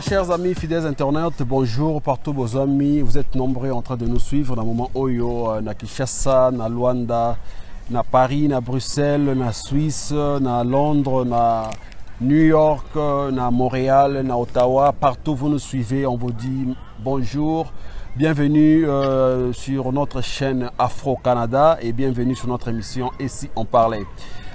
Très chers amis fidèles internautes, bonjour partout vos amis. Vous êtes nombreux en train de nous suivre dans le moment Oyo, na Kinshasa, na Luanda, na Paris, na Bruxelles, na Suisse, na Londres, na New York, na Montréal, na Ottawa. Partout vous nous suivez, on vous dit bonjour. Bienvenue sur notre chaîne Afro-Canada et bienvenue sur notre émission Ici on parlait.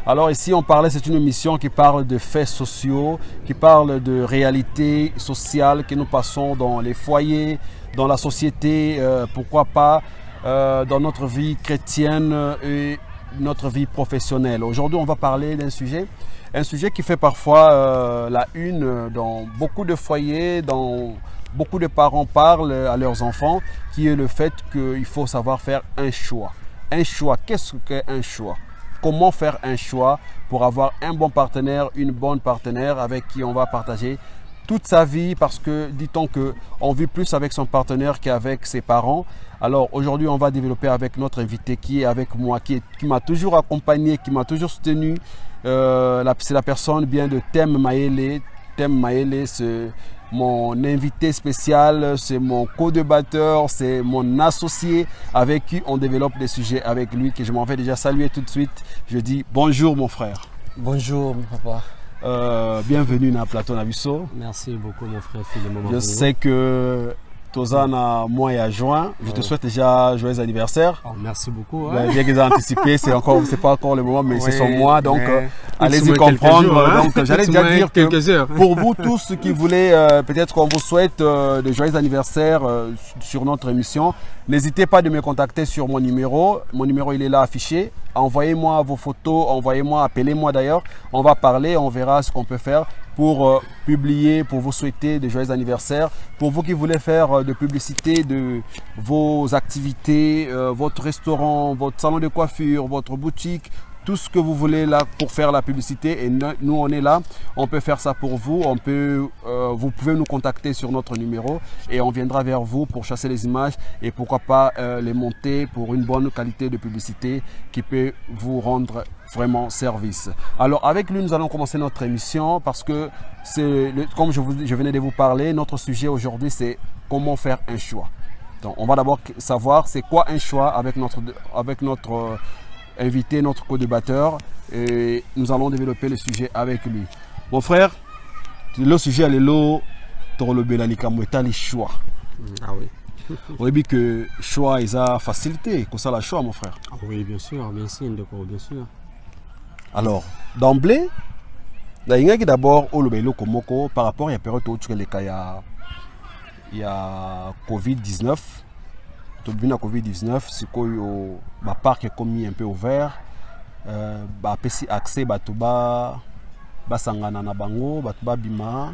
Alors ici on parlait, c'est une émission qui parle de faits sociaux, qui parle de réalités sociales que nous passons dans les foyers, dans la société, pourquoi pas dans notre vie chrétienne et notre vie professionnelle. Aujourd'hui on va parler d'un sujet qui fait parfois la une dans beaucoup de foyers, dans beaucoup de parents parlent à leurs enfants, qui est le fait qu'il faut savoir faire un choix. Un choix, qu'est-ce qu'un choix? Comment faire un choix pour avoir un bon partenaire, une bonne partenaire avec qui on va partager toute sa vie, parce que dit-on qu'on vit plus avec son partenaire qu'avec ses parents. Alors aujourd'hui on va développer avec notre invité qui est avec moi, qui m'a toujours accompagné, qui m'a toujours soutenu. C'est la personne bien de Thème Maele. Thème Maele, c'est mon invité spécial, c'est mon co-débatteur, c'est mon associé avec qui on développe des sujets avec lui, que je m'en vais déjà saluer tout de suite. Je dis bonjour mon frère. Bonjour mon papa. Bienvenue dans Plateau Nabiso. Merci beaucoup mon frère. Je sais que Tozana, moi et à juin, je te souhaite déjà joyeux anniversaire. Oh, merci beaucoup. Ouais. Bien qu'ils aient anticipé, c'est pas encore le moment, mais c'est son mois, donc allez-y comprendre. Jours, hein? Donc j'allais déjà dire que pour vous tous qui voulez, peut-être qu'on vous souhaite de joyeux anniversaire sur notre émission, n'hésitez pas de me contacter sur mon numéro. Mon numéro il est là affiché. Envoyez-moi vos photos, appelez-moi d'ailleurs. On va parler, on verra ce qu'on peut faire pour publier, pour vous souhaiter de joyeux anniversaires. Pour vous qui voulez faire de publicité de vos activités, votre restaurant, votre salon de coiffure, votre boutique, tout ce que vous voulez là pour faire la publicité, et nous on est là, on peut faire ça pour vous. Vous pouvez nous contacter sur notre numéro et on viendra vers vous pour chasser les images et pourquoi pas les monter pour une bonne qualité de publicité qui peut vous rendre vraiment service. Alors avec lui nous allons commencer notre émission parce que comme je venais de vous parler, notre sujet aujourd'hui c'est comment faire un choix. Donc on va d'abord savoir c'est quoi un choix avec notre invité, notre co-débatteur, et nous allons développer le sujet avec lui. Mon frère, le sujet est le choix. Ah oui. On dit que choix est à facilité, que ça la choix mon frère. Ah oui, bien sûr, bien sûr. Alors, d'emblée, d'abord par rapport à la période où il y a Covid-19. La Covid-19, c'est que le parc est commis un peu ouvert, accès à sangana na bango, bima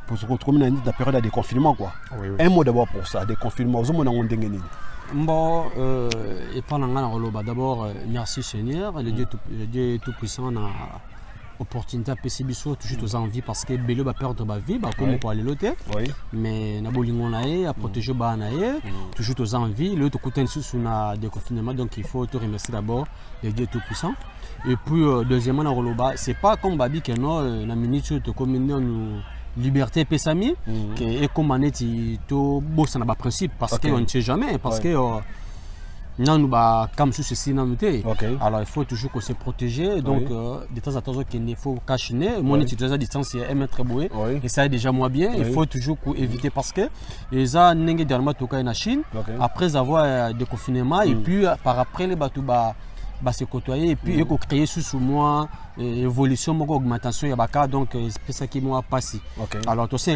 pour se retrouver dans la période de déconfinement quoi. Oui. Un mot d'abord pour ça, déconfinement. Bon, et pendant d'abord merci Seigneur, le Dieu tout puissant na opportunité à PCBSO toujours aux envies parce que Bélo va perdre ma vie comme pour aller l'autre mais na bolingo nae à protéger ba nae toujours aux envies l'autre côté sous na déconfinement, donc il faut te remercier d'abord le Dieu tout puissant. Et puis deuxièmement na roloba c'est pas comme babi que non na minute te communion nous liberté pesami que comme maneti to bossa na ba principe parce que on ne sait jamais parce que non, nous comme ceci alors il faut toujours se protéger, donc de temps en temps il faut cacher mon utilisation à distance est un très beau et ça est déjà moins bien. Il faut toujours éviter parce que les a n'engagent dernièrement tout cas en Chine après avoir des confinements et puis par après les bateaux se côtoyer et puis créer sous moi évolution augmentation ya baka, donc c'est ça qui moi passé. Alors tout ça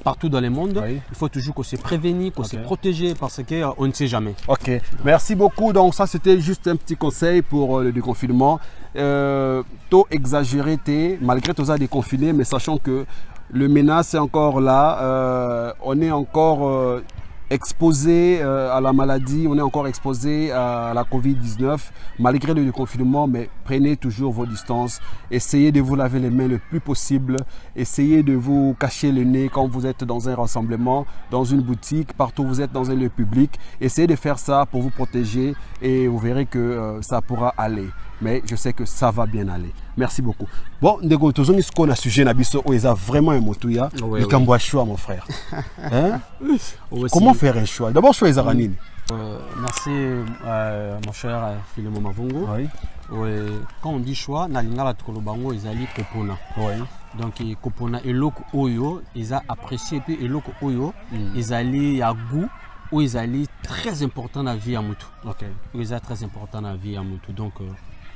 partout dans le monde, il faut toujours se prévenir, se protéger parce que on ne sait jamais. Ok, merci beaucoup. Donc ça c'était juste un petit conseil pour le déconfinement. Tôt exagéré malgré tout ça déconfiné, mais sachant que le menace est encore là, on est encore exposé à la maladie, on est encore exposé à la Covid-19 malgré le confinement, mais prenez toujours vos distances, essayez de vous laver les mains le plus possible, essayez de vous cacher le nez quand vous êtes dans un rassemblement, dans une boutique, partout où vous êtes dans un lieu public, essayez de faire ça pour vous protéger et vous verrez que ça pourra aller, mais je sais que ça va bien aller. Merci beaucoup. Bon, ndeko tozongi siko na sujet na biso o eza vraiment un motuya. Il cambo choix mon frère. Hein? Comment faire un choix? D'abord choix ezara nini? Merci mon cher Philemon Mavungu. Oui. Quand on dit choix, na lingala tukolobango ezali kopona. Oui. Donc kopona eloko oyo eza apprécié puis eloko oyo ezali ya goût ou ezali très important dans la vie à mutu. OK. Ezali très important dans la vie à mutu. Donc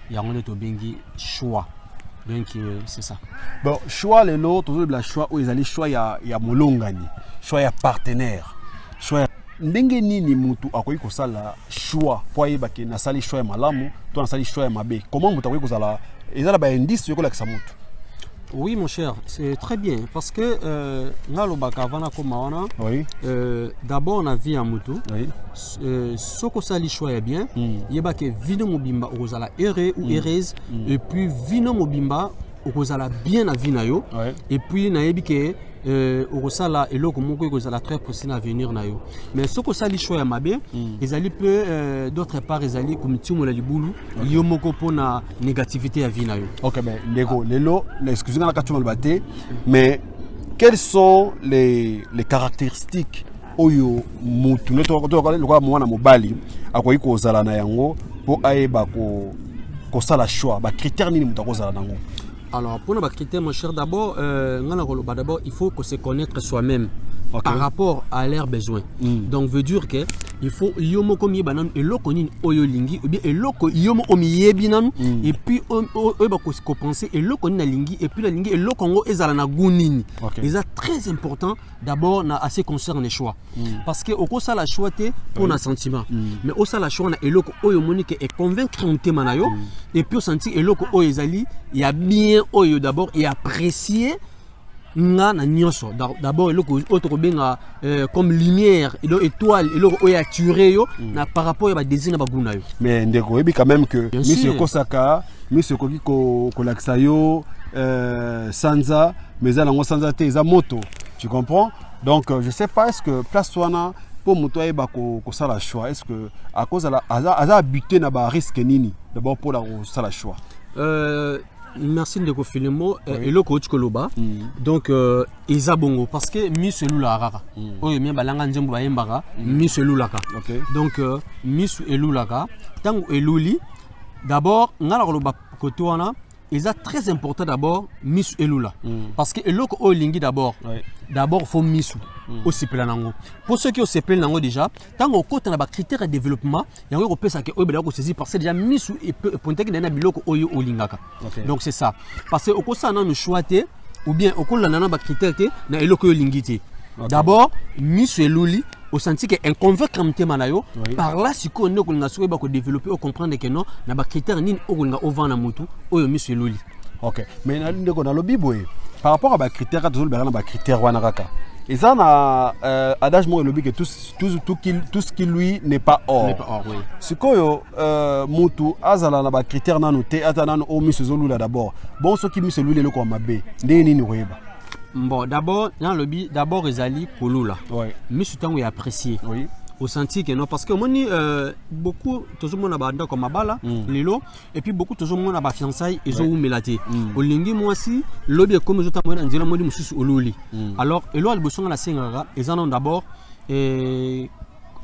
il y a un bengi choix. Donc c'est ça. Bon, choix les lots, toujours le choix où ezali choix ya molongani, choix ya partenaire, choix ndenge nini mutu akoki kosala choix po yeba ke nasali choix ya malamu to nasali choix ya mabe. Comment mutu akoki kozala ezala ba indice yokola kisa mutu? Oui mon cher, c'est très bien parce que oui. D'abord on a vu à mutu. Oui. Ce que ça li choix est bien, yeba ke vino mobimba ozala erré ou heureuse et puis vino mobimba ozala bien na vina yo et puis na yebi ke okosala eloko moko ekozala très précis na avenir na yo. Mais ce que ça li choix ya mabe ezali peu d'autre part ezali komitimu la libulu yo moko pona négativité ya vina yo. OK, ben lego lelo, excusez-moi la katuma le mais quelles sont les caractéristiques oyo mutu neto ko mwana mobali akoyi kozala na yango po ayeba ko sala choix ba critères nini mutu akozala nango? Alors, pour nos critères, mon cher, d'abord, il faut se connaître soi-même par rapport à leurs besoins. Donc, veut dire que il faut yomo komi banan eloko nini oyo lingi ou bien eloko yomo omiyebi nanu et puis ba ko penser eloko nini lingi et puis la lingi eloko ngo ezala na gunini. C'est très important d'abord na assez concerne les choix parce que oko ça la choix te pour un sentiment mais au ça la choix na eloko oyo monique et convaincre un tema na yo et puis sentir eloko oyo ezali il y a bien oyo d'abord et apprécier nga na nyonso d'abord eloko autre benga comme lumière et étoile eloko oyo attiré yo na par rapport à désir na baguna yo. Mais ndeko ebi quand même que monsieur Kosaka monsieur koki ko lakisa yo sanza mais ça lango sanza te za moto, tu comprends? Donc je sais pas, est-ce que place wana pour moto eba ko sala choix, est-ce que à cause de la aza habité na ba risque nini d'abord pour la sala choix? Merci de Filemo et le coach Koloba. Donc Isa Bongo parce que Miss Lulaka. Oui, bien balanga njembo ba yembaka Miss Lulaka. Donc Miss Lulaka tango eluli d'abord ngala Koloba kotoana Isa très important d'abord Miss Elula parce que eloko olingi d'abord d'abord faut Miss aussi pelanango. Pour ceux qui ont ces pelanango déjà tango kota na ba critères de développement yango ko pesa ke oyebela ko saisir parce que déjà Miss et ponte ke na biloko oyo olingaka. Donc c'est ça parce que okosa na no choité ou bien okola na ba critères te na eloko olingi te. D'abord Miss Eluli au senti que un convaincre manayo par là si ko ne ko nga so ba ko développer ou comprendre que non na ba critères nini o nga o vana mutu oyo Miss Eluli. OK, mais na ndeko na lobi boye par rapport à ba critères ka tozol na ba critères wana kaka et ça na adage mo lobi que tout ce qui lui n'est pas or. N'est pas or, oui. Sikoyo mutu azala na ba critères nanu te atana no o Miss Zolula d'abord bon ce qui Miss Eluli le ko mabe ndé nini royeba. Bon, d'abord, dans le but, d'abord, Ezali Kolula. Mais ce temps, il est apprécié. Oui. Au senti que non, parce que moi, beaucoup, tout le monde a banda comme Abala, Lilo, et puis beaucoup, tout le monde a ba fiançailles, et zo melaté. Au lingi, moi aussi, lobby comme je t'ai dit, moi, je suis au Loli. Alors, et là, le besoin de la Singara, ils en ont d'abord,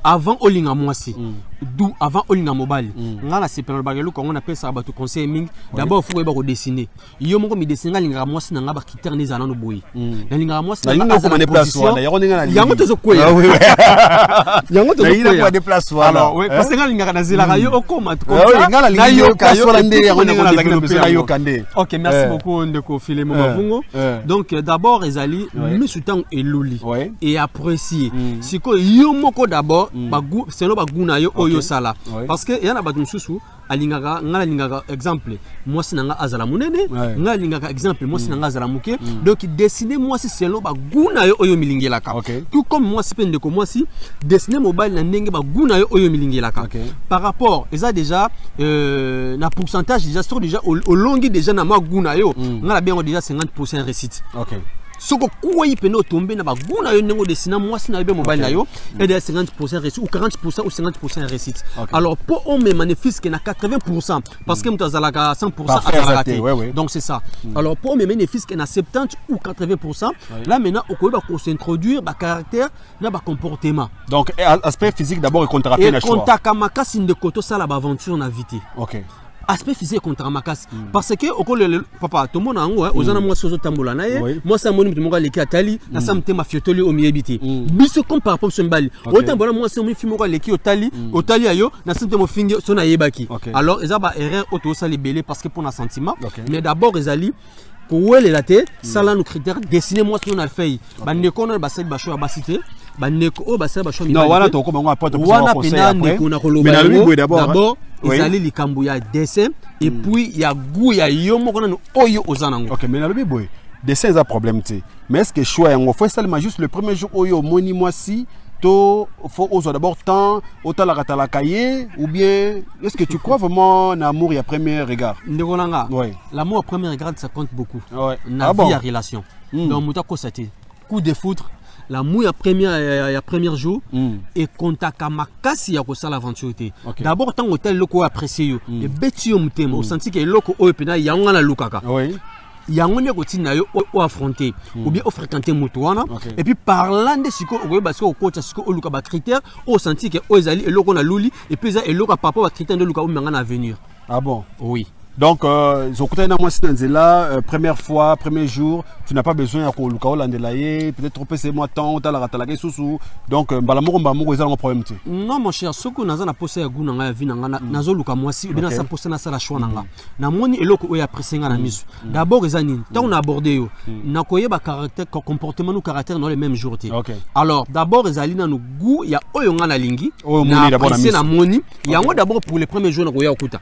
avant Olinga Mwasi, d'où avant Olinga Mobile. Ngala c'est pour le bagage quand on appelle ça bateau conseil. D'abord il faut d'abord dessiner. Yo moko mi dessiner linga Mwasi na ngaba critère ni zana no boy. Na linga Mwasi na ngaba ko déplacer wana yango to zo koya. Yango to zo koya déplacer wana. Alors oui parce que linga na zela yo okoma ko. Ngala linga yo kaso la ndé yango na développer yo kandé. OK, merci beaucoup ndeko Philemon Mavungo. Donc d'abord ezali misutan eluli et apprécier. Siko yo moko d'abord bagu c'est no baguna yo oyo sala parce que yana batu mususu alingaka ngala lingaka exemple moi sinanga azala munene ngala lingaka exemple moi sinanga azala muke donc dessiner moi si c'est no baguna yo oyo milingelaka tout comme moi si pende ko moi si dessiner mobile na ndenge baguna yo oyo milingelaka par rapport eza déjà na pourcentage déjà sur déjà au longi déjà na maguna yo ngala bien déjà 50% réussite. Soko quoi il peut tomber na ba guna yo nengo dessiner moi si na be mobile na yo et de 50% réussite ou 40% ou 50% réussite. Alors pour on met bénéfice que na 80% parce que mutazalaka 100% donc c'est ça. Alors pour on met bénéfice que na 70 ou 80% là maintenant on peut s'introduire ba caractère na ba comportement. Donc aspect physique d'abord et contre rapide na choix. Et contre makasi de koto ça la ba aventure na vite. OK. Aspect physique contre makasi parce que papa tout le monde en ozana moi sozo tambola na ye moi ça moni mutumonga leki atali na samte mafiotoli o miebiti biso comme par rapport sombali autant bona moi c'est mon film ko leki otali ayo na samte mo fingi so na yebaki alors eza ba erreur auto ça libellé parce que pour na sentiment mais d'abord ezali ko le laté ça là nos critères dessiner moi ce qu'on a fait ba ne connait ba sel ba choix ba cité ba ne ko ba sel ba choix non voilà to ko bango apporte pour conseil après mais na lui d'abord ezali likambo ya dessin et puis il y a goût ya yo moko na oyo ozanango. OK mais na lui boy dessin c'est un problème tu mais est-ce que choix yango faut seulement juste le premier jour oyo moni moi si to faut oser d'abord temps autant la cahier ou bien est-ce que tu crois vraiment en amour et à premier regard? Ndekolanga l'amour à premier regard ça compte beaucoup na vie à relation donc mutako c'était coup de foudre l'amour à premier jour et contact makasi ya ko sala aventure. D'abord tant hôtel loko apprécier yo et beti yo mutema au senti que loko oyo pena yanga na lukaka yango ne kotina yo o affronter ou bien o fréquenter mutuana et puis parlant de siko o ba siko ko siko o luka ba critère au senti que o ezali eloko na luli et puis za eloko papa ba critère de luka o manga na avenir. Ah bon? Oui. Donc, première fois, premier jour, tu n'as pas besoin de peut-être trop c'est moi temps, tu as la sous. Donc, problème. Non, mon cher, ce que nous avons posé à Gouna, nous avons moi si, bien ça posé à la choix. Na moni eloko o ya pressenga na miso. D'abord, ezani, tant on a abordé yo, na koye ba caractère, comportement ou caractère dans les mêmes jours. Alors, d'abord, ezali na no goût, ya oyo nga na lingi, na pressé na moni, ya d'abord pour les premiers jours na koya okuta.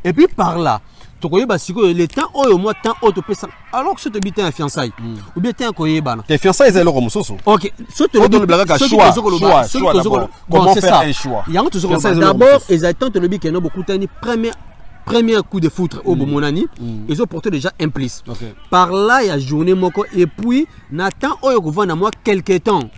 Et puis par là, le temps au moins temps auto pesa alors que ce te bitin fiançailles ou bien temps koyeba tes fiançailles c'est leur musoso. OK ce te le blague choix comment faire un choix d'abord ils attendent le bitin no beaucoup tani premier coup de foudre au monani ils ont porté déjà implice par là il y a journée moko et puis n'attend oyo ko vendre moi quelque temps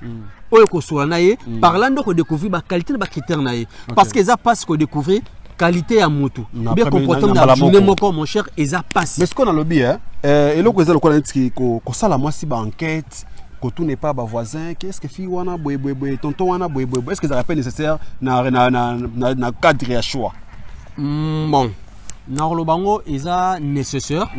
oyo ko soit naé par là ndoko découvrir ba qualité ba critère naé parce que ça passe ko découvrir qualité à moto bien comportement na journée moko mon cher eza passe mais ce qu'on a le bien et le ko ko sala moi si ba enquête ko tout n'est pas ba voisin qu'est-ce que fi wana boy tonton wana boy est-ce que ça rappelle nécessaire na cadre ya choix bon na lo bango eza nécessaire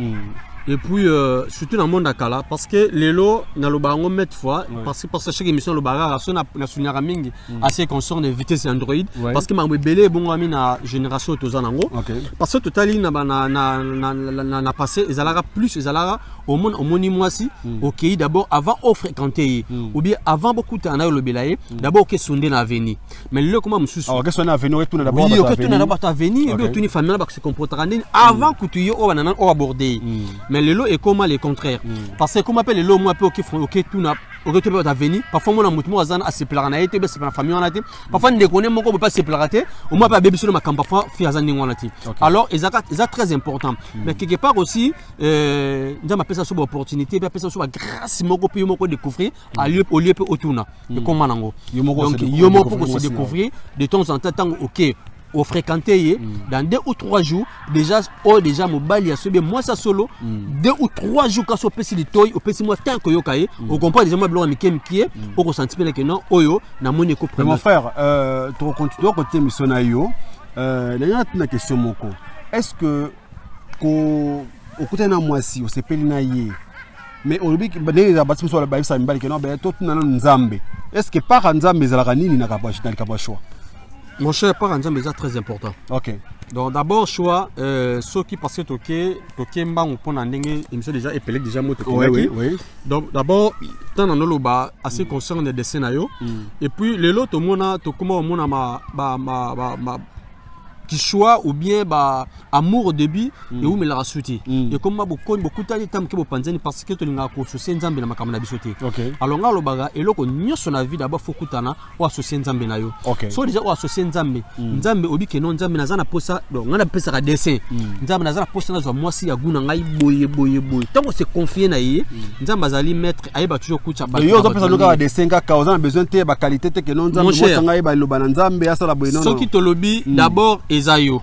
et puis surtout dans le monde akala parce que lelo na lo bango mettre fois parce que chaque émission le baga na sunyara mingi assez concerne vitesse Android parce que mambo belé bongo ami na génération tozanango parce que totali na passé ezalaka plus ezalaka au monde au moni moisi OK d'abord avant au fréquenter ou bien avant beaucoup tana le belaye d'abord que sonde na avenir mais le comment monsieur que sonde na avenir tout d'abord oui que tout d'abord avenir et bien tout ni famille ba se comportera avant que tu yo o banana o aborder mais le lot est comment le contraire parce que comme appelle le lot moi peu OK tout na OK tu peux avenir parfois mon amour moi azana a se plaire na été be se famille on a été parfois ne connaît mon ko pas se plaire au moins pas bébé sur ma camp parfois fi azani on a été alors c'est très important mais quelque part aussi nous appelle ça sur opportunité appelle ça sur grâce moko puis moko découvrir à lieu au lieu autour de comment nango donc yo moko pour se découvrir de temps en temps OK au fréquenter dans 2 ou 3 jours déjà mobile ya sobe moi ça solo 2 ou 3 jours quand so pesi litoy au pesi moi tant que yo kaye on comprend déjà moi blanc mikem qui est au sentir que non oyo na moni ko mon frère tu continues côté mission na yo là une question moko est-ce que ko okuta na moi si o sepeli na ye mais au début les bâtiments sur la baïf ça mbali que non ben tout na nzambe est-ce que par nzambe zalaka nini na kapwa choix? Mon cher par exemple c'est très important. OK. Donc d'abord choix ceux qui passent toqué mbango pour na ndenge émission déjà épelé déjà moto. Oui. Donc d'abord tant dans le bas assez concerne des dessins na yo et puis les lots to mona to comment mona ma tu choix ou bien bah amour au début et où me la rasuti et comme beaucoup tali tam ke bopanzani parce que to linga ko associer nzambe na makambo na bisote alors nga lo baga eloko nyonso na vie d'abord faut kutana o associer nzambe na yo so déjà o associer nzambe nzambe obi ke non nzambe nazana posa donc nga na pesa ka dessin nzambe nazana posa na zo mwasi ya guna ngai boye tant se confier na ye nzambe azali maître ayeba toujours kucha ba yo zo pesa loka dessin ka on a besoin te ba qualité te ke non nzambe mwasi ngai ba loba na nzambe asala boye non soki to lobi d'abord ezayo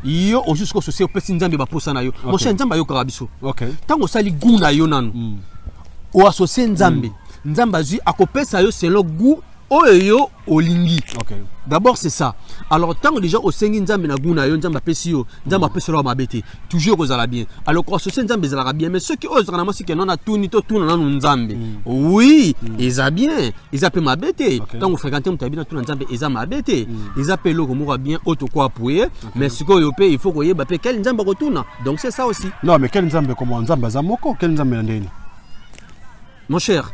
yo o jusqu'au social pesi nzambe ba posa na yo mon cher nzambe yo karabiso tant o sali guna yo nanu o associer nzambe nzambe azui akopesa yo selon goût oyo olingi d'abord c'est ça alors tant déjà au sengi nzambe na guna yo nzambe apesi yo nzambe apesi lo mabete toujours kozala bien alors ko associer nzambe ezala bien mais ceux qui osent na masi ke non na tuni to tuna na nzambe oui eza bien eza pe mabete tant on fréquenter mutabina tuna nzambe eza mabete eza pe lo ko bien auto ko appuyer mais siko yo pe il faut ko yeba pe quel nzambe ko tuna donc c'est ça aussi non mais quel nzambe comment nzambe azamoko quel nzambe ndeni mon cher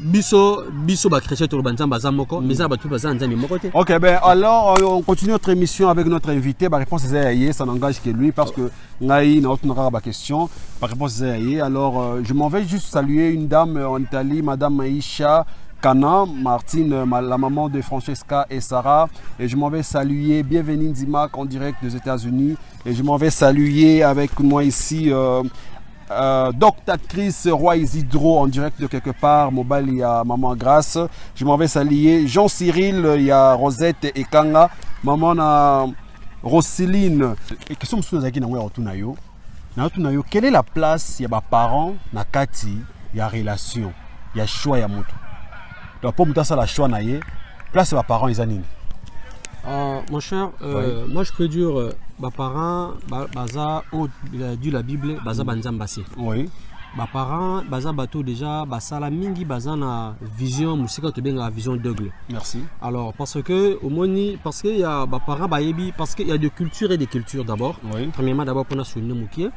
biso ba chrétien to banzamba bazamoko mais ça ba tout bazan nzambe moko te. OK ben alors on continue notre émission avec notre invité ba réponse est ça n'engage que lui parce que ngai na autre ba question ba réponse est alors je m'en vais juste saluer une dame en Italie madame Maïcha Kana Martine la maman de Francesca et Sarah et je m'en vais saluer bienvenue Ndimak en direct des États-Unis et je m'en vais saluer avec moi ici Dr Chris Roy Isidro en direct de quelque part, mobile il y a Maman Grâce, je m'en vais saluer Jean Cyril, il y a Rosette et Kanga, Maman na Roselyne. Et question monsieur Zaki na otunayo. Na otunayo, quelle est la place ya ba parents na kati ya relation, ya choix ya mutu. Donc pour mutasa la choix na ye, place ya ba parents ezanini. Mon cher, moi je peux dire mes parents baza du la Bible baza banzambasi. Oui. Mes parents baza bateau déjà basala mingi baza na vision musika to benga vision d'aigle. Merci. Alors parce que au moni parce que il y a mes parents bayebi parce qu'il y a de culture et de culture d'abord. Oui. Premièrement d'abord pour na souligner mukie.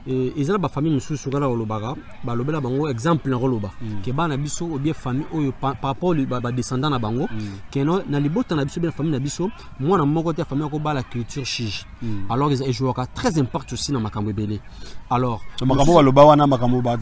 Et ils ont la famille monsieur Sugala Olobaga, balobela bango exemple na roloba. Que ba na biso ou bien famille oyo par rapport ba descendant na bango, que non na libota na biso bien famille na biso, moi na moko te famille ko ba la culture chige. Alors ils jouent très important aussi na makambo belé. Alors makambo baloba wana makambo ba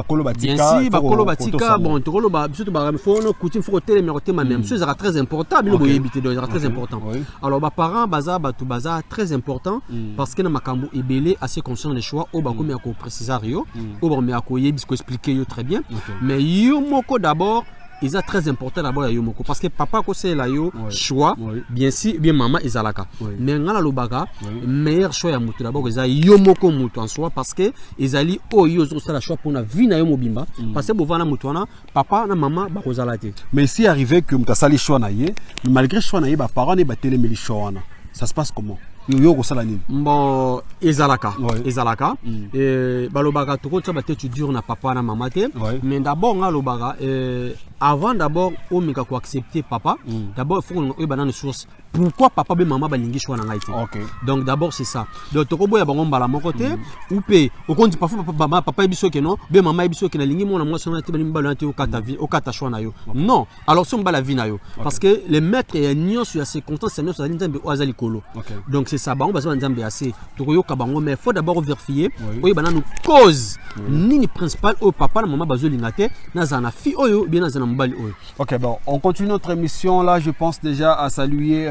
kolo batika. Bien si ba kolo batika bon to koloba biso to ba faut no coutume faut télé mais côté même chose sera très important, bino boyebité donc sera très important. Alors ba parents baza batu baza très important parce que na makambo ebelé assez conscient des choix au bakomi ako préciser yo au ba me ako yebisco expliquer yo très bien mais yo moko d'abord ils a très important d'abord yo moko parce que papa ko c'est la yo choix bien si bien maman ezalaka mais ngala lobaka meilleur choix ya mutu d'abord eza yo moko mutu en soi parce que ezali o yo zo sala choix pour na vie na yo mobimba parce que bovana mutu wana papa na maman ba kozala te mais si arrivé que mutu sali choix na ye malgré choix na ye ba parents ne ba telemeli choix wana ça se passe comment yo kosala nini bon ezalaka et balobaka toko tsa batetu dur na papa na maman te mais d'abord nga lobaka avant d'abord o mika ko accepter papa d'abord il faut que banane source pourquoi papa be maman balingi choix na ngai te donc d'abord c'est ça donc toko boya bango mbala moko te ou pe au compte parfois papa ebiso ke non be maman ebiso ke na lingi mona mwasi na te bani mbala te o kata vie o kata choix na yo non alors so mbala vie na yo parce que les maîtres et nyonso ya circonstances nyonso za nzambe o azali kolo donc c'est ça bango baza nzambe assez tokoyoka bango mais faut d'abord vérifier oyo bananu cause nini principal au papa na maman bazo lingate na zana fi oyo bien na zana mbali oyo. OK bon, on continue notre émission là, je pense déjà à saluer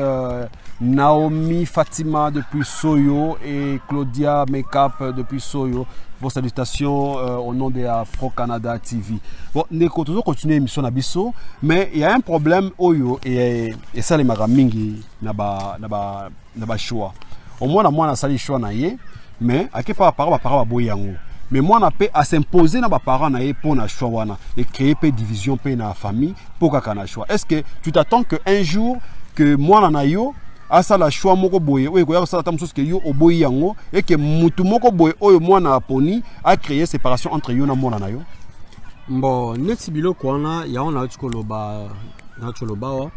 Naomi Fatima depuis Soyo et Claudia Makeup depuis Soyo. Vos salutations au nom de Afro Canada TV. Bon, nous continuons l'émission Nabiso, mais il y a un problème oyo et ça les maramingi naba choix. Au moins on a sali choix na ye, mais à quel part par boyango. Mais moi on a pas à s'imposer na ba parents na ye pour na choix wana et créer peu division peu na famille pour ka choix. Est-ce que tu t'attends que un jour que moi na yo asa la choix moko boye oyo ko sala tam que yo oboyi yango et que mutu moko boye oyo mwana aponi a créer séparation entre yo na mwana na yo bon neti biloko wana ya on a tukoloba na tukoloba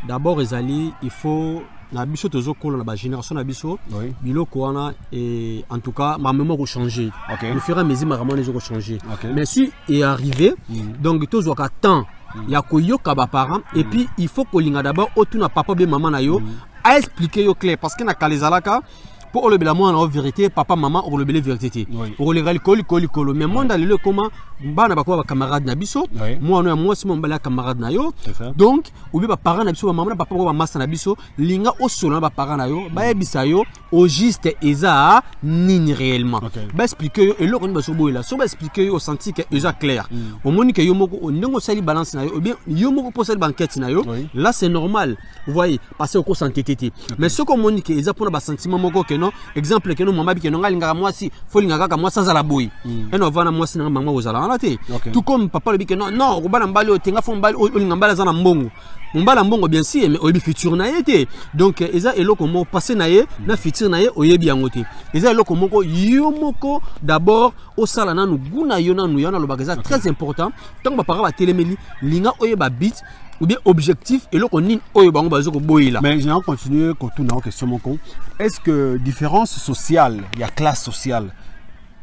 d'abord ezali il faut na biso tozo kolo na ba génération na biso biloko wana et en tout cas ma mémoire a changé le fur et à mesure ma ramone zo changer mais si est arrivé donc tozo ka temps ya koyoka ba parents et puis il faut kolinga d'abord otuna papa be maman na yo a expliquer yo clair parce que na kalizalaka pour le bela moi en vérité papa maman ou le bela vérité pour le coli mais moi dans le comment bana ba ko camarade na biso moi si mon bala camarade na yo donc ou bien parents na biso maman papa ko massa na biso linga o solo ba parents na yo ba yebisa yo au juste eza nini réellement ba expliquer yo et le ko ba so boy là so ba expliquer yo au senti que eza clair au moni que yo moko ndongo sali balance na yo ou bien yo moko poser banquette na yo là c'est normal vous voyez parce que ko santé mais ce que moni que eza pour ba sentiment moko que non exemple que non maman bi que non ngalinga moi si faut linga ka moi sans la boy et non vana moi si na maman ozala na te tout comme papa le bi que non non robana mbali otenga fo mbali olinga mbala za na mbongo mbala mbongo bien sûr mais oyebi futur na yete donc eza eloko mo passer na ye na futur na ye oyebi yango te eza eloko moko yo moko d'abord au sala na nguna yo na nu yana lo bagaza très important tant ba para ba telemeli linga oyeba bit ou bien objectif et l'autre nin oyo bango bazo ko boyila. Mais je vais continuer quand tout na question mon. Est-ce que différence sociale, il y a classe sociale,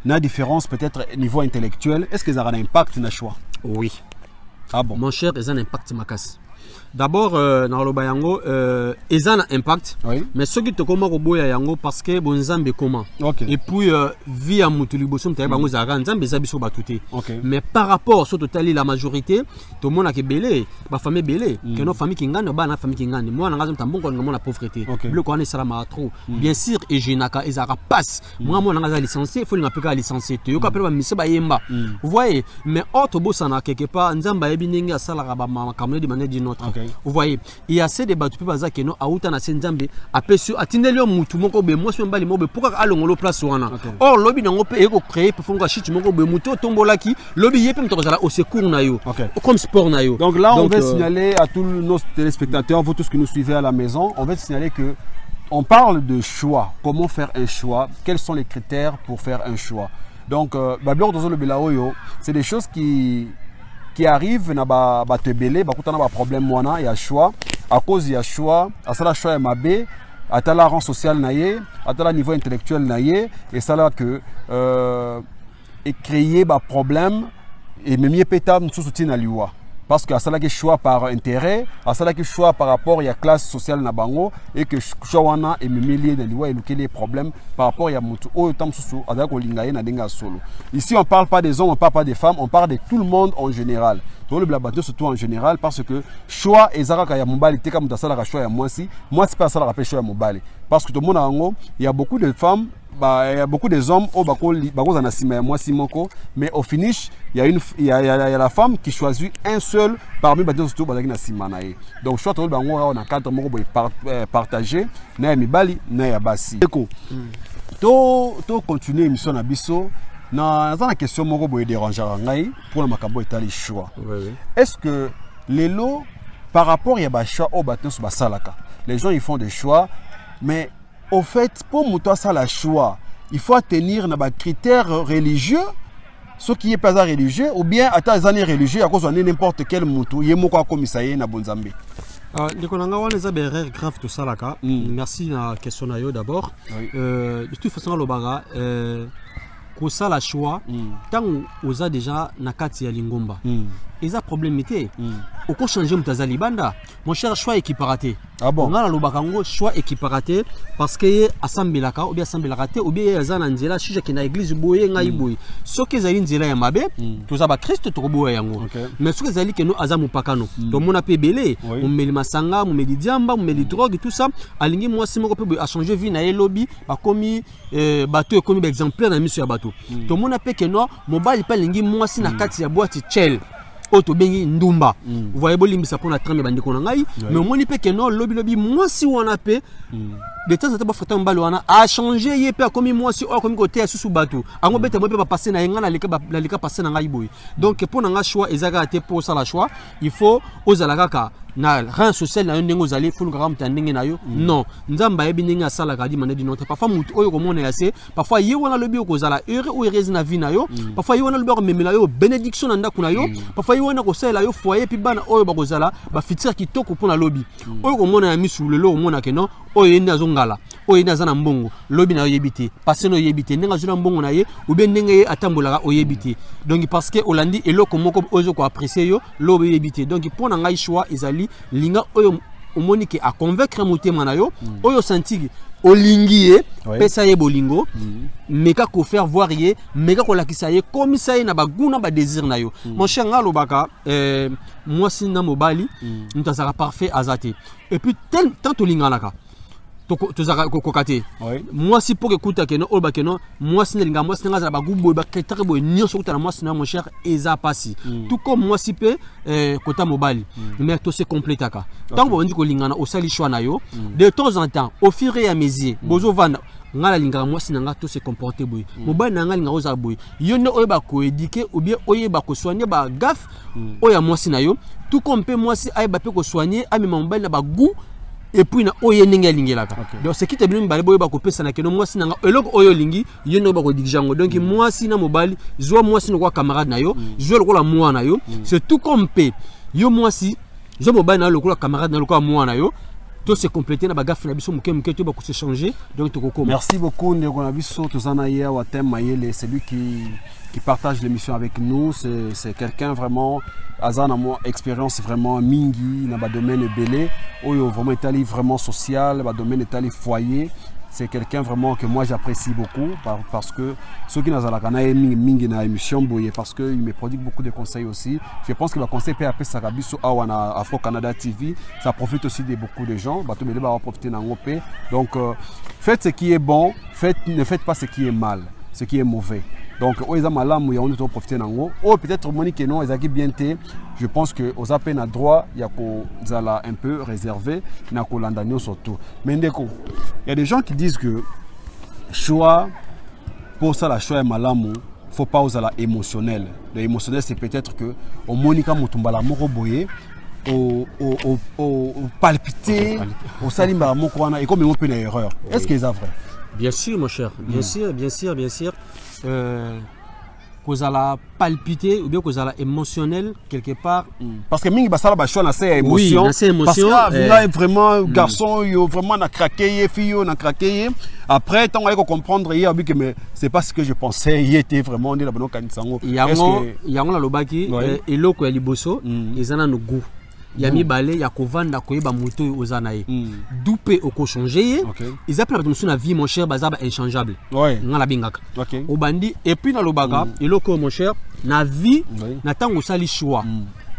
na différence peut-être niveau intellectuel, est-ce que ça a un impact na choix? Oui. Ah bon. Mon cher, ça a un impact makas. D'abord dans le bayango ils ont un impact mais ce qui te comment boya yango parce que bon nzambe comment et puis via mutuliboso mtaye bango zara nzambe zabiso batuté mais par rapport sur total la majorité tout le monde a que belé ba famille belé que nos famille qui ngane ba na famille qui ngane moi na ngazo tambongo ngamo la pauvreté le ko sala ma trop bien sûr et jenaka ezara passe moi na ngazo licencié faut linga peka licencié to yo ka pela mise ba yemba vous voyez mais autre bosana quelque part nzamba yebininga asala ba mama kamne de manière d'une autre. Vous voyez, il y a ces débats tu peux pas que non autant na Nzambe après sur atindeli mutu moko be moi mbali mobe pourquoi alongolo place wana or lobby nango pe eko créer pour fonga shit moko be mutu tombolaki lobby yepem tozala au secours na yo comme sport na yo. Donc là on va signaler à tous nos téléspectateurs, vous tous qui nous suivez à la maison, on va signaler que on parle de choix, comment faire un choix, quels sont les critères pour faire un choix. Donc Babylon dans le Belaoyo, c'est des choses qui arrive na ba te belé ba kutana ba problème mwana ya choix à cause ya choix à ça la choix ya mabe à la rang social naie à la niveau intellectuel naie et ça là que et créer ba problème et même péta sous soutien à liwa parce que à ça là que choix par intérêt à ça là que choix par rapport à classe sociale na bango et que choix wana et même lié dans liwa et les problèmes par rapport à mutu au temps sous à ko lingaye na denga solo. Ici on parle pas des hommes, on parle pas des femmes, on parle de tout le monde en général. Tout le blabato surtout en général parce que choix ezaraka ya mobali te comme ça la choix ya moi c'est pas ça la choix ya mobali parce que tout le monde ango il y a beaucoup de femmes bah il y a beaucoup des hommes au bako na sima ya moi moko mais au finish il y a la femme qui choisit un seul parmi bato surtout bazaki na sima na ye. Donc choix tout bango on a quatre moko boy partager na ya mibali na ya basi. To continuer émission na biso. Na la question moko boy déranger ngai pour la makambo etali choix. Est-ce que les lots par rapport à choix au bateau sur basalaka, les gens ils font des choix mais au fait pour muto ça la choix, il faut tenir na ba critères religieux ce qui est pas religieux ou bien ata zani religieux à cause de n'importe quel muto yemoko komisaye na bonzambe. Ndikonanga wana eza erreur grave tout ça là. Merci na question na yo d'abord. De toute façon le baga ko ça la choix tant oza déjà na kati ya lingomba eza problème té oko changer mutazali banda mon cher choix équiparaté. Ah bon ngala lo bakango choix équiparaté parce que asambelaka ou bien asambelaka te ou bien azana nzela shija kina église boye ngai boye soki ezali nzela ya mabe toza ba Christ to boye yango mais soki ezali que no azamu pakano to mona pe belé on meli masanga on meli diamba on meli drogue tout ça alingi moi si moko pe a changer vie na lobby ba komi bateau komi ba exemplaire na miso ya bateau to mona pe que no mobali pa lingi moi si na kati ya boîte chel auto bengi ndumba vous voyez bolimbisa pour la trame bandiko na ngai mais moni pe que non lobby moi si on a pe de temps en temps frère mbalo wana a changer yé pe comme moi si or comme côté sous bateau ango bete mo pe passer na nga na leka passer na ngai boy donc pour na nga choix ezaka te pour ça la choix il faut ozalaka ka na rang social na ndenge ozali faut ngara mtandenge na yo non nzamba yebi ndenge asala ka di mané di notre parfois mutu oyo ko mona yase parfois ye wana lobi ko zala heure ou heureuse na vie na yo parfois ye wana lobi ko memela yo bénédiction na ndako na yo parfois ye wana ko sala yo foyer pi bana oyo ba ko zala ba fitir kitoko pour na lobi oyo ko mona ya misu lelo ko mona ke non oyo ndi azongala oyo na zana mbongo lobi na yebité passé no yebité nenga zuna mbongo na ye ou bien nenga atambolaka oyebité donc parce que olandi eloko moko ozo ko apprécier yo lobi yebité donc pour na ngai choix ezali linga oyo omonike a convaincre motema na yo oyo senti olingi ye pesa ye bolingo meka ko faire voir ye meka ko lakisa ye comme ça na baguna ba désir na yo mon cher ngalo baka moi sina mobali ntazaka parfait azate et puis tant olinganaka tozaka kokate moi si pour écouter que no olba que non moi si linga moi si ngaza ba gubo ba ketare bo nyonso kutana moi si na mon cher eza pasi tout comme moi si pe kota mobali mais to se complétaka tant bo ndi ko lingana osali choix na yo de temps en temps au fur et à mesure bozo vanda ngala linga moi si nga to se comporter boy mobali na nga linga oza boy yo ne oyeba ko éduquer ou bien oyeba ko soigner ba gaffe oya moi si na yo tout comme pe moi si ayeba pe ko soigner ami mobali na ba goût et puis na oye ninga lingelaka donc ce qui te bien balé boye ba ko pesa na keno moi si nanga eloko oyo lingi yo no ba ko digijango donc moi si na mobali zo moi si no kwa camarade na yo zo lokola moi na yo c'est tout comme pe yo moi si zo mobali na lokola camarade na lokola moi na yo tout se compléter na ba gaffe na biso muke muke to ba ko se changer donc to ko merci beaucoup ndeko na biso tozana ya wa thème mayele c'est lui qui partage l'émission avec nous c'est quelqu'un vraiment Azana mo expérience vraiment mingi na ba domaine belé oyo vraiment étali vraiment social ba domaine étali foyer c'est quelqu'un vraiment que moi j'apprécie beaucoup parce que ceux qui n'azala kana mingi na émission boye parce que il me prodigue beaucoup de conseils aussi je pense que le conseil PAP Sakabiso awana Afro Canada TV ça profite aussi de beaucoup de gens bato mele ba profiter na ngopé donc faites ce qui est bon ne faites pas ce qui est mal ce qui est mauvais. Donc, on doit profiter nango. Oh, peut-être Monique non, ils bien té. Je pense que aux appels à droit, il y a zala un peu réservé, na ko landanyo surtout. Mais ndeko, il y a des gens qui disent que choix pour ça la choix est malamu, faut pas aux la émotionnel. L'émotionnel c'est peut-être que au Monica Mutumbala moko boye au palpiter, au salimba moko wana et comme on peut une erreur. Est-ce que c'est vrai? Bien sûr, mon cher. Bien sûr. Vous allez palpiter ou bien vous allez émotionnel quelque part. Parce que mingi basala ba choix na ses émotions. Oui, na ses émotions. Parce que vraiment garçon yo vraiment na craqué, fille na craqué. Après tant on comprendre hier que mais c'est pas ce que je pensais, il était vraiment on est là bano kanisango. Yango la lobaki eloko ya liboso ezana no goût. Yami balé ya kovanda koyeba moto ozana ye dupe oko changer ils appellent dans la vie mon cher bazaba inchangeable ngala bingaka obandi et puis na lobaka eloko mon cher na vie na tango sali choix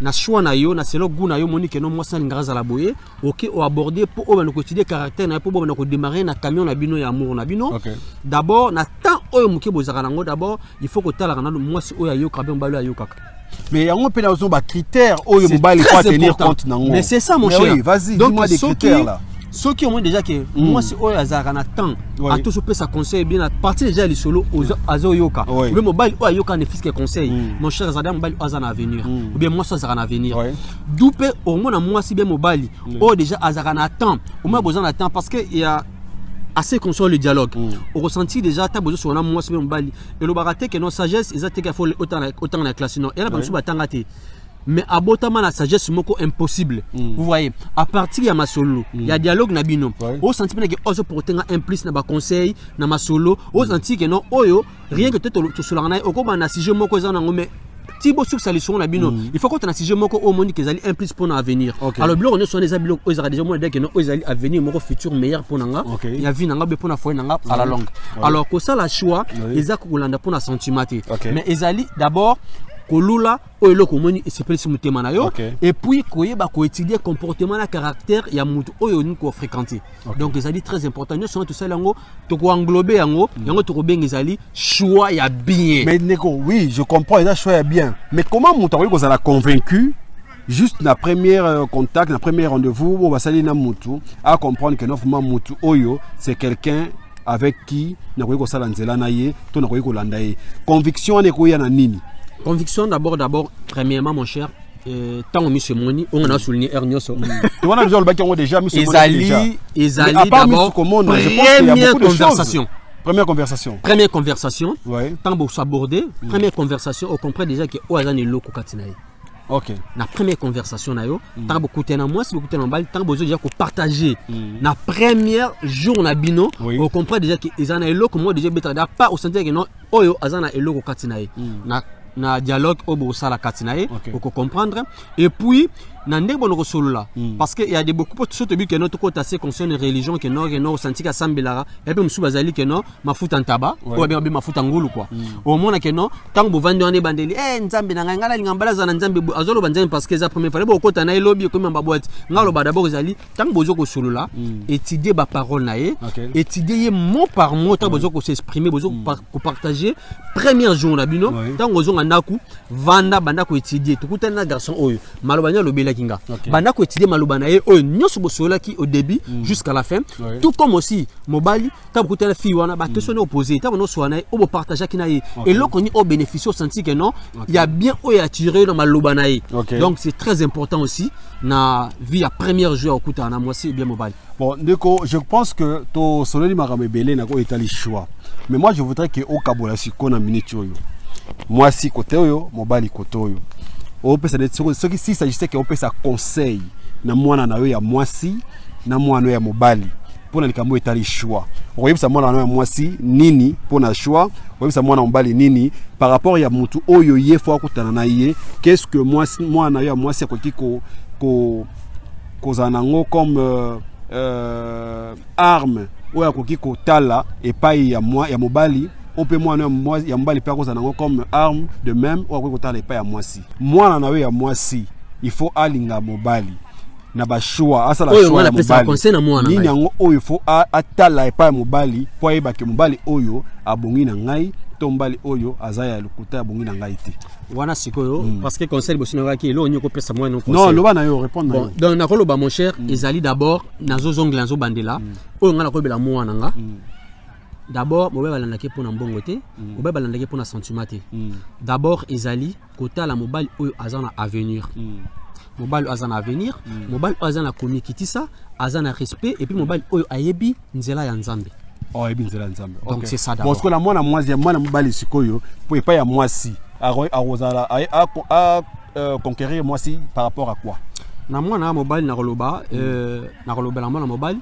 na choix na yo na selo goût na yo monique non moi ça ngaraza la boye OK o aborder pour o ko étudier caractère na pour bo ko démarrer na camion na bino ya amour na bino d'abord na temps oyo muke bozaka nango d'abord il faut que tala kana moi si oyo yo kabem balo yo kaka. Mais on peut avoir des critères où il faut tenir compte. Mais c'est ça mon cher. Oui, vas-y, dis-moi des critères là. Ceux qui ont déjà que moi si oyo azaka temps à tout ce peut ça conseil bien à partir déjà les solo azo yoka. Mais mobile oyo yoka ne fiske conseil. Mon cher Zadam mobile azana avenir. Ou bien moi ça azana avenir. Doupe au moins moi si bien mobile oyo déjà azaka temps. Au moins besoin d'attendre parce que il y a assez qu'on soit le dialogue. On ressentit déjà ta besoin sur la moi c'est même bali et le baraté que nos sagesse ils attaquent faut autant la classe non et là comme ça batangate mais abotama la sagesse moko impossible vous voyez à partir ya masolo il y a dialogue na bino au senti que ozo portenga implice na ba conseil na masolo au senti que non oyo rien que to solana au comme na sujet moko za nango mais Tibo sur sa leçon la bino il faut qu'on ait un sujet moko au monde qu'ils allaient implice pour l'avenir alors bloc on est sur les habilos aux déjà moi dès que non aux allaient avenir moko futur meilleur pour nanga il y a vie nanga be pour na foi nanga à la longue alors que ça la choix ils a kolanda pour na sentimate mais ils allaient d'abord kolula oyo komoni et c'est plus mutema na yo et puis koyeba ko étudier comportement na caractère ya mutu oyo ni ko fréquenter donc ils allaient très important nous sont tout ça lango to ko englober yango to ko benga ezali choix ya bien mais neko oui je comprends ça choix ya bien mais comment mutu ko za convaincu juste na première contact na premier rendez-vous on va salir na mutu à comprendre que non mutu oyo c'est quelqu'un avec qui na ko sala nzela na ye to na ko landa ye conviction ne ko ya na nini. Conviction d'abord, premièrement mon cher, tant que M. Moni, on a souligné Ernioso. On a déjà mis d'abord, première conversation. Première conversation, tant que vous abordez, première conversation, on comprend déjà que Oazan est loco Katinaï. OK. La première conversation na yo, tant beaucoup na moi, si beaucoup na mbali, tant besoin déjà ko partager. Na première jour na bino, on comprend déjà que ils en a eloko moi déjà beta pas au sentir que non oyo azana eloko katina ye. Na dialogue au sala katinae pour comprendre et puis na ndenge bonoko solola parce que il y a des beaucoup de choses que notre côté assez concerne religion que non senti ka sambelara et puis musu bazali que non mafuta ntaba ou bien mafuta ngulu quoi au moment que non tant bo vandi on bandeli nzambe na ngala lingambala za nzambe azolo banzambe parce que za première fois bo kota na lobby comme ba boîte ngalo ba d'abord ezali tant bozo ko solola étudier ba parole na ye étudier mot par mot tant bozo ko s'exprimer bozo ko partager premier jour na bino tant bozo naku vanda banda ko étudier tukuta na garçon oyo malobanya lobela kinga banda ko étudier maloba na ye oyo nyoso bosola ki au début jusqu'à la fin tout comme aussi mobali ta bukuta na fille wana ba question opposé ta bono so na o bo partager kina ye et loko ni au bénéfice senti que non il y a bien oyo attirer dans maloba na ye donc c'est très important aussi na vie à première jour okuta na moi c'est bien mobali. Bon ndeko je pense que to sololi makambe belé na ko etali choix mais moi je voudrais que au kabola siko na minute oyo moi si côté oyo mobali côté oyo o pesa de ce qui si s'agissait que on pesa conseil na mwana na yo ya mwasi na mwana ya mobali pour na likambo etali choix o yebisa mwana na mwasi nini pour na choix o yebisa mwana mobali nini par rapport ya mutu oyo ye fo akutana na ye qu'est-ce que mwana ya mwasi akoti ko kozanango comme arme oyo akoki kotala epai ya mobali on peut moi ya mobali pa kozanango comme arme de même ou akoki kotala epai ya mwasi mwana na yo ya mwasi il faut alinga mobali na ba choix asala choix ya mobali nini yango oyo il faut atala epai ya mobali po yeba ke mobali oyo abongi na ngai to mobali oyo azaya lokuta abongi na ngai te wana sikoyo parce que conseil bosino ngaki lo nyoko pesa moi non conseil non loba na yo répondre bon donc nakolo ba mon cher ezali d'abord nazo zongla nzo bandela oyo ngana ko bela mwana nga d'abord mobile balandaki pour na mbongo te mobile balandaki pour na sentiment te d'abord ezali kota la mobile oyo azana avenir mobile azana avenir mobile azana komikitisa azana respect et puis mobile oyo ayebi nzela ya nzambe ayebi nzela ya nzambe donc c'est ça d'abord parce que la mwana mwasi ya mwana mobile sikoyo po epa ya mwasi arozala a conquérir mwasi par rapport à quoi na mwana mobile na roloba la mwana mobile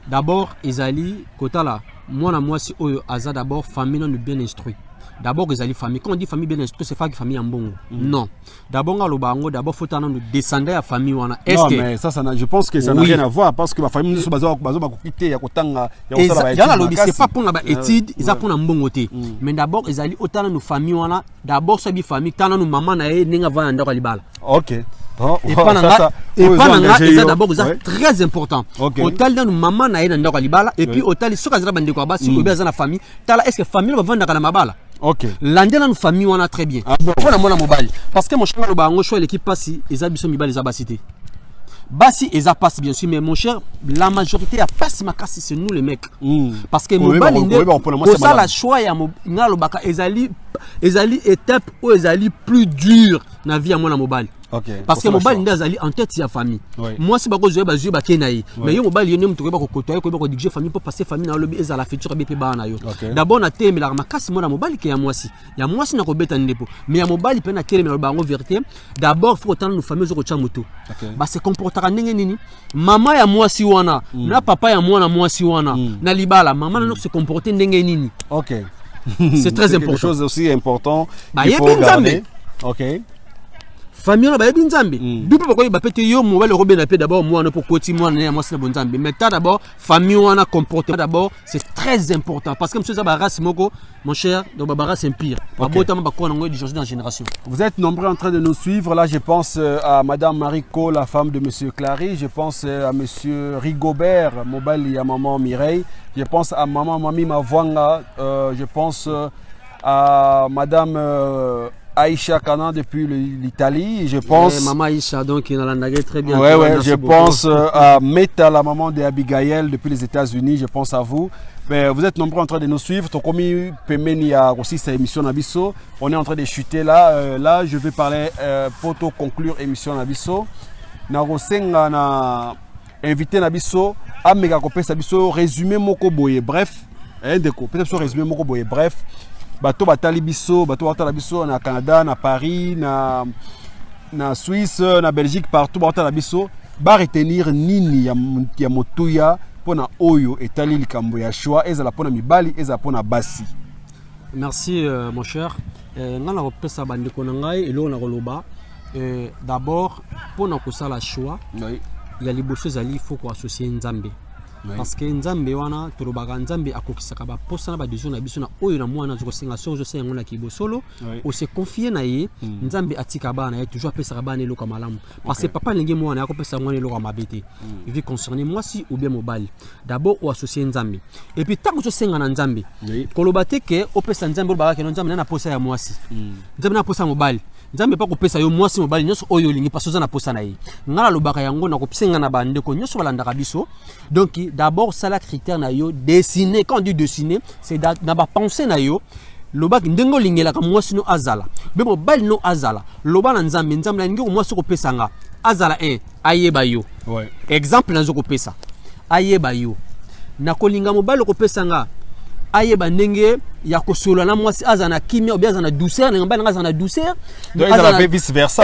d'abord ezali kota la mwana mwasi oyo aza d'abord famille non bien instruit d'abord ezali famille quand on dit famille bien instruit c'est pas que famille en bongo non d'abord ngaloba ngo d'abord faut tana nous descendre ya famille wana est-ce que mais ça je pense que ça n'a rien à voir parce que ma famille nous bazo ba quitter ya kotanga ya osala ya la c'est pas pour na étude ils pour na mbongo te mais d'abord ezali otana nous famille wana d'abord ça bi famille tana nous maman na ye ninga va ndako libala OK et pendant ça d'abord c'est très important hôtel dans maman na ye ndako libala et puis hôtel soka zala bande ko basi ko beza na famille tala est-ce que famille va vendre na mabala OK l'andela nous famille on a très bien pour la mona mobile parce que mon cher le bango choix l'équipe passi eza biso mibali za basité basi eza passe bien sûr mais mon cher la majorité a passe makasi c'est nous les mecs parce que mobile pour ça la choix ya ngalo baka ezali étape ou ezali plus dur na vie à moi na mobile parce que mobile ndazali en tête ya famille moi si bako jouer ba jouer ba kenayi mais yo mobile yone mtu ko ba ko kotoya ko ba ko diriger famille pour passer famille na lobby eza la future BP ba na yo d'abord na teme la makasi moi na mobile ke ya mwasi na ko beta ndepo mais ya mobile pe na kele me ba ngo vérité d'abord faut autant nous famille zo ko chamuto ba se comportera ndenge nini mama ya mwasi wana na papa ya mwana mwasi wana na libala mama na se comporter ndenge nini c'est très important quelque chose aussi important il faut garder famille na ba yebi nzambe bipo bako ba pete yo mobile robe na pe d'abord moi na pour koti moi na moi c'est bon nzambe mais d'abord famille wana comportement d'abord c'est très important parce que monsieur za ba race moko mon cher donc ba race empire ba botama ba ko na ngoi du changer dans génération. Vous êtes nombreux en train de nous suivre là, je pense à madame Mariko, la femme de monsieur Clary, je pense à monsieur Rigobert mobile ya maman Mireille, je pense à maman Mami Mavwanga, je pense à madame Aïcha Kana depuis l'Italie, je pense. Maman Aïcha, donc il a très bien. Ouais, je pense à Meta, la maman de Abigail depuis les États-Unis, je pense à vous. Mais vous êtes nombreux en train de nous suivre. Tokomi Pemeni a aussi sa émission Nabiso. On est en train de chuter là. Là, je vais parler pour conclure émission Nabiso. Narosenga na invité Nabiso, Amega Kopesa Nabiso, résumé Moko Boye. Bref, peut-être résumé Moko Boye. Bref. Bato batali biso, bato batala biso na Canada, na Paris, na Suisse, na Belgique, partout, bata na biso, ba retenir nini ya motuya pona oyo etali likambo ya choix ezala pona mibali ezala pona basi. Merci mon cher. Ngana kopesa bandeko na ngai eloko na koloba. D'abord pona kosala choix. Oui. Il y a les bosses ali il faut ko associer Nzambe. Oui. Parce que Nzambe wana tolobaka Nzambe akokisaka ba posa na ba dezo na biso na oyo na mwana zo senga sozo senga na kibosolo o se confier na ye Nzambe atika bana ye toujours pesa bana eloko malamu parce que papa ndenge mwana akopesa mwana eloko mabete il veut concerner moi si ou bien mobile d'abord o associer Nzambe et puis tant que zo senga na Nzambe koloba te ke o pesa Nzambe ba ke Nzambe na posa ya mwasi Nzambe na posa mobile Nzambe pa kopesa yo mwasi mobile nyonso oyo lingi paso za na posa na ye ngala lobaka yango na kopisenga na bande ko nyonso balandaka biso donc d'abord ça la critère na yo dessiner quand on dit dessiner c'est na ba penser na yo lobak ndengo lingela ka mwasi no azala be mobile no azala loba na Nzambe Nzambe na ngi mwasi kopesa nga azala ayeba yo ouais exemple na zo kopesa ayeba yo na kolinga mobile kopesa nga ayeba ndenge ya kosolo na mwasi azana kimia ou bien azana douceur na ngamba azana douceur donc azana vice versa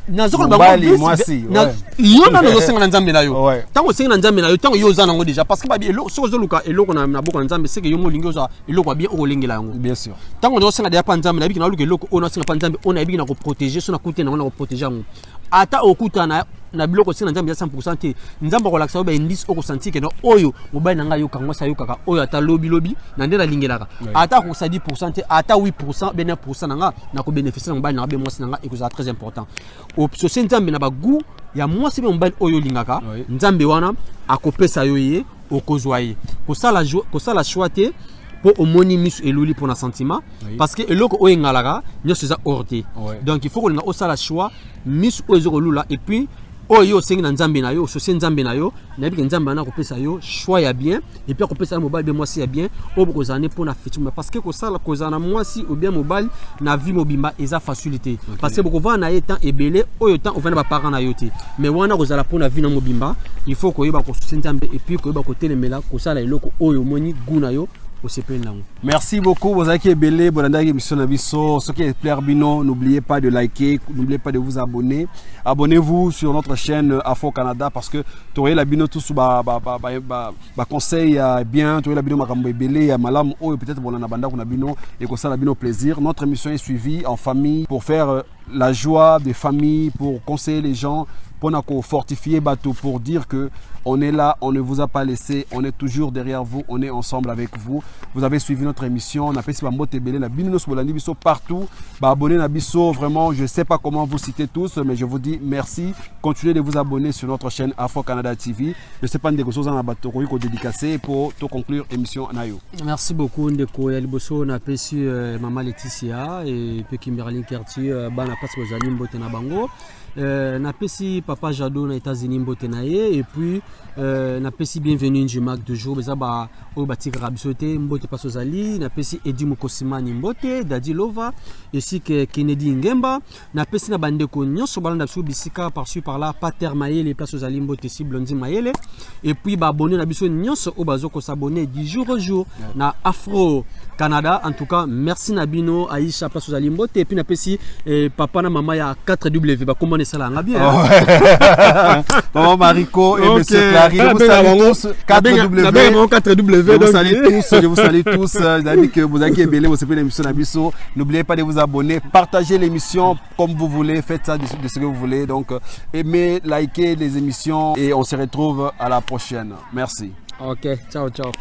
na zoko ba mwasi yo na no senga na Nzambe na yo tango senga na Nzambe na yo tango yo zana ngo déjà parce que ba eloko so zo luka eloko na boko na Nzambe c'est que yo mo lingi oza eloko bien o lengela yango bien sûr tango zo senga dia pa Nzambe na biki na luka eloko ona senga pa Nzambe ona biki na ko protéger so na kute na ko protéger yango ata okuta na biloko senga Nzambe ya 100% te Nzambe ko laksa ba indice o ko sentir que no oyo mobile na nga yo kangwa sa yo kaka oyo ata lobi na ndela lingelaka ata ko sa 10% te ata 8% ben 9% na nga na ko bénéficier na mobile na be mwasi na nga et que ça très important o so Nzambe na ba goût ya mwasi be mobile oyo lingaka Nzambe wana akopesa yo ye okozwa ye ko sala choix te pour omoni misu eluli pour na sentiment parce que eloko o engalaka nyoso za orte donc il faut que na osala choix misu ozo lula et puis oyo sengi na Nzambe na yo so Nzambe na yo na bi Nzambe na kopesa yo choix ya bien et puis kopesa mobile be mwasi ya bien o bokozane pour na futur parce que ko sala kozana mwasi ou bien mobile na vie mobimba eza facilité parce que boko na yetan ebele oyo temps ovana ba parents na yote mais wana kozala pour na vie na mobimba il faut ko yeba ko Nzambe et puis ko yeba ko telemela ko sala eloko oyo moni guna yo. Merci beaucoup, vous avez belé, ce qui est plaire bino, n'oubliez pas de liker, n'oubliez pas de vous abonner. Abonnez-vous sur notre chaîne Afro Canada parce que tu aurais la bino tout sous conseil bien, tu aurais la bino makambo belé, malam ou peut-être bon na banda kuna bino et que ça la bino plaisir. Notre émission est suivie en famille pour faire la joie des familles, pour conseiller les gens, pour fortifier bateau, pour dire que on est là, on ne vous a pas laissé, on est toujours derrière vous, on est ensemble avec vous. Vous avez suivi notre émission, on a fait partout, abonnez à Bisso, vraiment, je ne sais pas comment vous citer tous, mais je vous dis merci. Continuez de vous abonner sur notre chaîne Afro Canada TV. Je ne sais pas des choses en bateau pour dédicacer pour tout conclure émission Nayo. Merci beaucoup Ndeko Yaliboso, on a reçu Maman Laetitia et puis Kimberly Kerti, bana passe aux amis Mbotena Bango. Na pesi papa Jado na États-Unis mbotenaye et puis na pesi bienvenue Njimak de jour beza ba o batik rabsote mbote pasozali na pesi Edi Mukosimani mbote Dadi Lova ainsi que Kennedy Ngemba na pesi na bandeko nyonso balanda biso bisika par-ci par-là Pater Mayele place aux ali mbote si Blondi Mayele et puis ba abonné na biso nyonso o bazo ko s'abonner du jour au jour na Afro Canada. En tout cas merci Nabino Aisha place aux ali mbote et puis na pesi papa na maman ya 4W ba comment ça là bien maman Mariko et monsieur Clary, je vous salue tous 4W, je vous salue tous d'amis que vous avez belé vous savez l'émission Nabiso, n'oubliez pas de vous abonner, partagez l'émission comme vous voulez, faites ça de ce que vous voulez, donc aimez, likez les émissions et on se retrouve à la prochaine. Merci. Ok, ciao. Ciao.